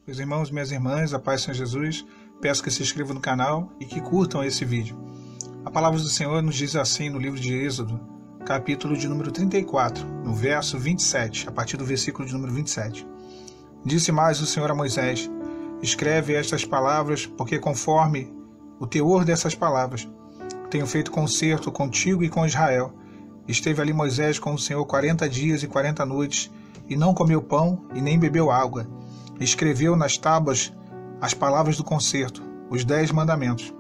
Meus irmãos e minhas irmãs, a paz do Senhor Jesus, peço que se inscrevam no canal e que curtam esse vídeo. A palavra do Senhor nos diz assim no livro de Êxodo, capítulo de número 34, no verso 27, a partir do versículo de número 27. Disse mais o Senhor a Moisés: escreve estas palavras, porque conforme o teor dessas palavras, tenho feito concerto contigo e com Israel. Esteve ali Moisés com o Senhor 40 dias e 40 noites, e não comeu pão e nem bebeu água. Escreveu nas tábuas as palavras do concerto, os 10 mandamentos.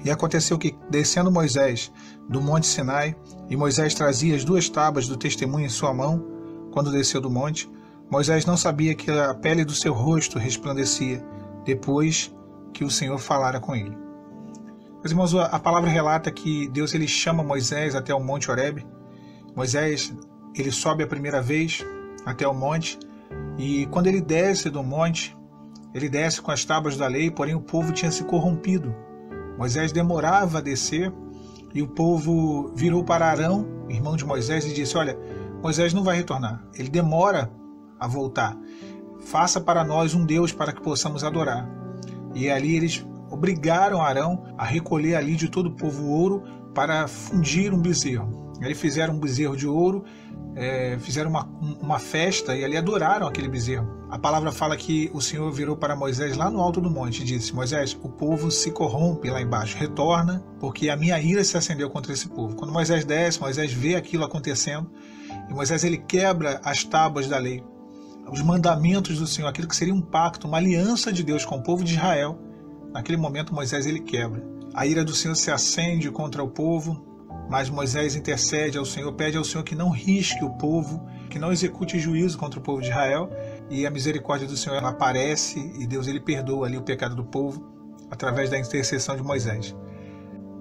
E aconteceu que, descendo Moisés do monte Sinai, e Moisés trazia as 2 tábuas do testemunho em sua mão, quando desceu do monte, Moisés não sabia que a pele do seu rosto resplandecia, depois que o Senhor falara com ele. Meus irmãos, a palavra relata que Deus ele chama Moisés até o monte Horebe. Moisés ele sobe a primeira vez até o monte, e quando ele desce do monte, ele desce com as tábuas da lei, porém o povo tinha se corrompido. Moisés demorava a descer, e o povo virou para Arão, irmão de Moisés, e disse: olha, Moisés não vai retornar, ele demora a voltar. Faça para nós um Deus para que possamos adorar. E ali eles obrigaram Arão a recolher ali de todo o povo ouro para fundir um bezerro. Eles fizeram um bezerro de ouro, fizeram uma festa e ali adoraram aquele bezerro. A palavra fala que o Senhor virou para Moisés lá no alto do monte e disse: Moisés, o povo se corrompe lá embaixo, retorna, porque a minha ira se acendeu contra esse povo. Quando Moisés desce, Moisés vê aquilo acontecendo, e Moisés ele quebra as tábuas da lei, os mandamentos do Senhor, aquilo que seria um pacto, uma aliança de Deus com o povo de Israel. Naquele momento Moisés ele quebra. A ira do Senhor se acende contra o povo, mas Moisés intercede ao Senhor, pede ao Senhor que não risque o povo, que não execute juízo contra o povo de Israel, e a misericórdia do Senhor ela aparece, e Deus ele perdoa ali o pecado do povo, através da intercessão de Moisés.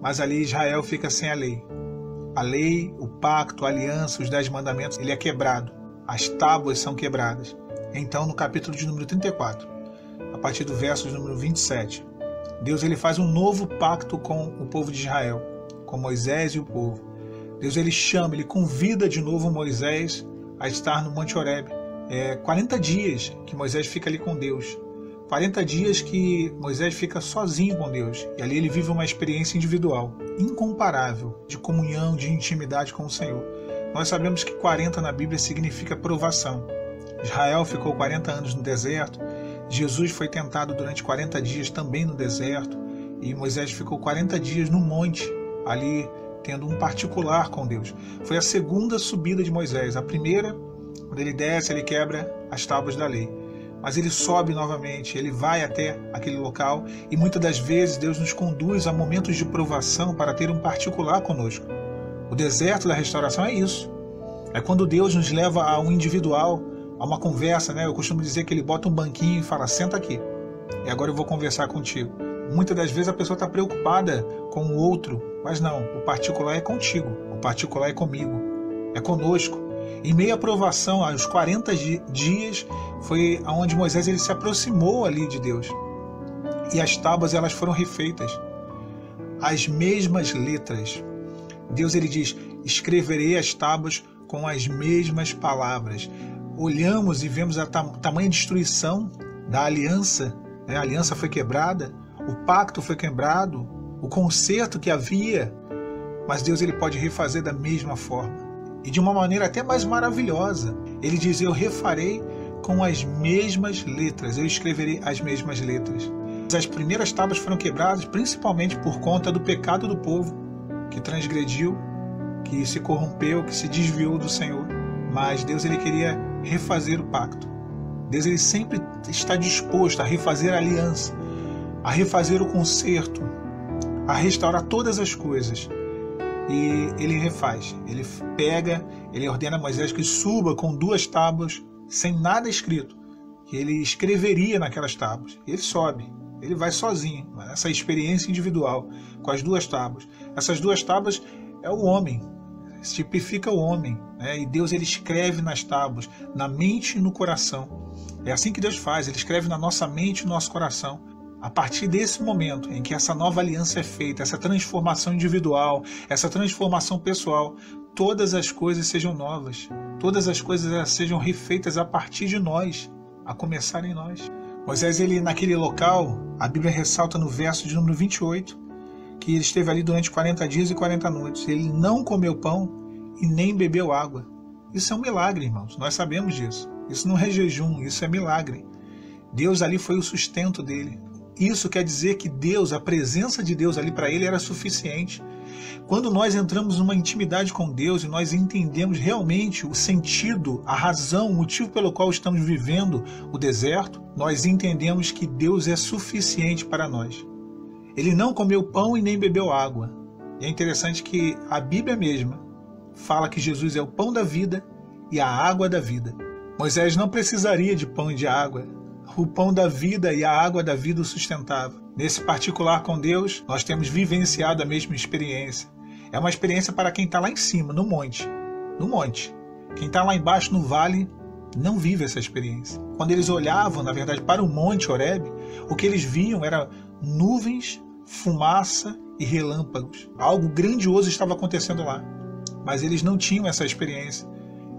Mas ali Israel fica sem a lei. A lei, o pacto, a aliança, os 10 mandamentos, ele é quebrado. As tábuas são quebradas. Então, no capítulo de número 34, a partir do verso de número 27, Deus ele faz um novo pacto com o povo de Israel, com Moisés e o povo. Deus ele chama, ele convida de novo Moisés a estar no Monte Horebe. 40 dias que Moisés fica ali com Deus. 40 dias que Moisés fica sozinho com Deus. E ali ele vive uma experiência individual, incomparável, de comunhão, de intimidade com o Senhor. Nós sabemos que 40 na Bíblia significa provação. Israel ficou 40 anos no deserto. Jesus foi tentado durante 40 dias também no deserto. E Moisés ficou 40 dias no monte, ali tendo um particular com Deus. Foi a segunda subida de Moisés. A primeira, quando ele desce, ele quebra as tábuas da lei. Mas ele sobe novamente, ele vai até aquele local, e muitas das vezes Deus nos conduz a momentos de provação para ter um particular conosco. O deserto da restauração é isso. É quando Deus nos leva a um individual, a uma conversa, né? Eu costumo dizer que ele bota um banquinho e fala: senta aqui, e agora eu vou conversar contigo. Muitas das vezes a pessoa está preocupada com o outro, mas não, o particular é contigo, o particular é comigo, é conosco. Em meio à provação, aos 40 dias, foi onde Moisés ele se aproximou ali de Deus. E as tábuas elas foram refeitas, as mesmas letras. Deus ele diz: escreverei as tábuas com as mesmas palavras. Olhamos e vemos a tamanha destruição da aliança, né? A aliança foi quebrada, o pacto foi quebrado, o concerto que havia, mas Deus ele pode refazer da mesma forma, e de uma maneira até mais maravilhosa. Ele diz: eu refarei com as mesmas letras, eu escreverei as mesmas letras. As primeiras tábuas foram quebradas principalmente por conta do pecado do povo, que transgrediu, que se corrompeu, que se desviou do Senhor. Mas Deus ele queria refazer o pacto. Deus ele sempre está disposto a refazer a aliança, a refazer o concerto, a restaurar todas as coisas. E ele refaz, ele pega, ele ordena a Moisés que suba com 2 tábuas, sem nada escrito, que ele escreveria naquelas tábuas. Ele sobe, ele vai sozinho, essa experiência individual, com as 2 tábuas. Essas 2 tábuas é o homem, tipifica o homem, né? E Deus ele escreve nas tábuas, na mente e no coração. É assim que Deus faz, ele escreve na nossa mente e no nosso coração. A partir desse momento em que essa nova aliança é feita, essa transformação individual, essa transformação pessoal, todas as coisas sejam novas, todas as coisas sejam refeitas a partir de nós, a começar em nós. Moisés, ele naquele local, a Bíblia ressalta no verso de número 28, que ele esteve ali durante 40 dias e 40 noites. Ele não comeu pão e nem bebeu água. Isso é um milagre, irmãos. Nós sabemos disso. Isso não é jejum, isso é milagre. Deus ali foi o sustento dele. Isso quer dizer que Deus, a presença de Deus ali para ele era suficiente. Quando nós entramos numa intimidade com Deus e nós entendemos realmente o sentido, a razão, o motivo pelo qual estamos vivendo o deserto, nós entendemos que Deus é suficiente para nós. Ele não comeu pão e nem bebeu água. E é interessante que a Bíblia mesma fala que Jesus é o pão da vida e a água da vida. Moisés não precisaria de pão e de água. O pão da vida e a água da vida o sustentava. Nesse particular com Deus, nós temos vivenciado a mesma experiência. É uma experiência para quem está lá em cima, no monte. No monte. Quem está lá embaixo, no vale, não vive essa experiência. Quando eles olhavam, na verdade, para o monte Horebe, o que eles viam era nuvens, fumaça e relâmpagos. Algo grandioso estava acontecendo lá. Mas eles não tinham essa experiência.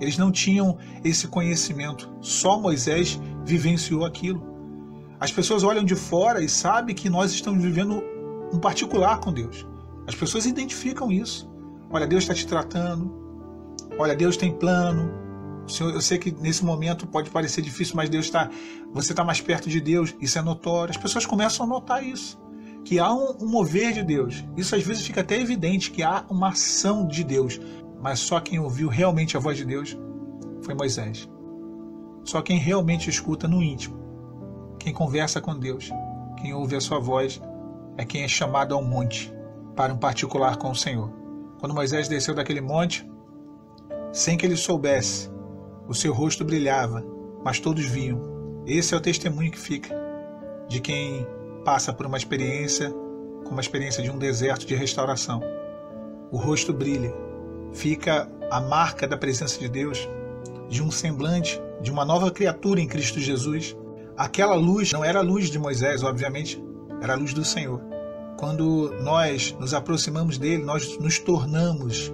Eles não tinham esse conhecimento. Só Moisés vivenciou aquilo. As pessoas olham de fora e sabem que nós estamos vivendo um particular com Deus. As pessoas identificam isso. Olha, Deus está te tratando. Olha, Deus tem plano. Eu sei que nesse momento pode parecer difícil, mas você está mais perto de Deus. Isso é notório. As pessoas começam a notar isso. Que há um mover de Deus. Isso às vezes fica até evidente que há uma ação de Deus. Mas só quem ouviu realmente a voz de Deus foi Moisés. Só quem realmente escuta no íntimo, quem conversa com Deus, quem ouve a sua voz, é quem é chamado ao monte para um particular com o Senhor. Quando Moisés desceu daquele monte, sem que ele soubesse, o seu rosto brilhava, mas todos viam. Esse é o testemunho que fica de quem passa por uma experiência, como a experiência de um deserto de restauração. O rosto brilha. Fica a marca da presença de Deus, de um semblante, de uma nova criatura em Cristo Jesus. Aquela luz não era a luz de Moisés, obviamente, era a luz do Senhor. Quando nós nos aproximamos dele, nós nos tornamos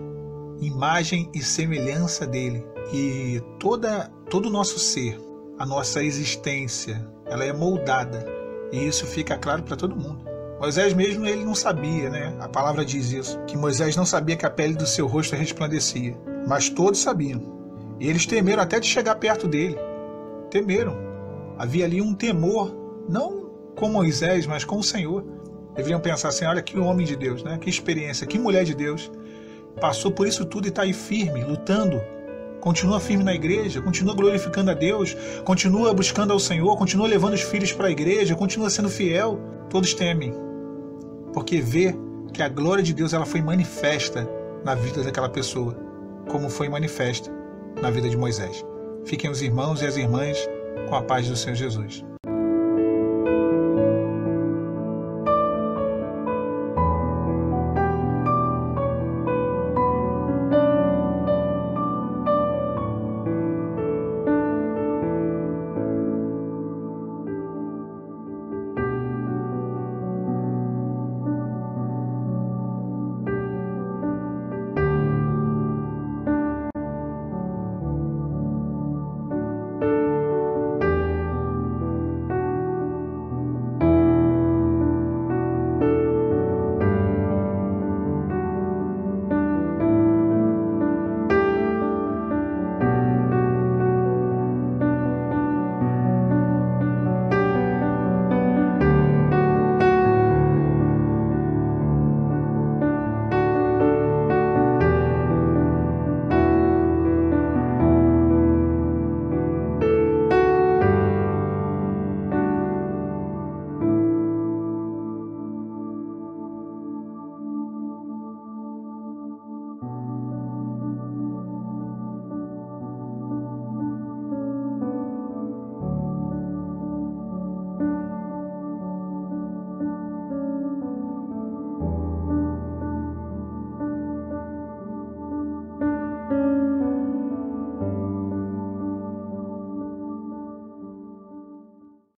imagem e semelhança dele. E todo o nosso ser, a nossa existência, ela é moldada. E isso fica claro para todo mundo. Moisés mesmo, ele não sabia, né? A palavra diz isso, que Moisés não sabia que a pele do seu rosto resplandecia, mas todos sabiam. E eles temeram até de chegar perto dele. Temeram. Havia ali um temor, não com Moisés, mas com o Senhor. Deveriam pensar assim, olha que homem de Deus, né? Que experiência, que mulher de Deus. Passou por isso tudo e está aí firme, lutando. Continua firme na igreja, continua glorificando a Deus, continua buscando ao Senhor, continua levando os filhos para a igreja, continua sendo fiel. Todos temem, porque vê que a glória de Deus ela foi manifesta na vida daquela pessoa, como foi manifesta na vida de Moisés. Fiquem os irmãos e as irmãs com a paz do Senhor Jesus.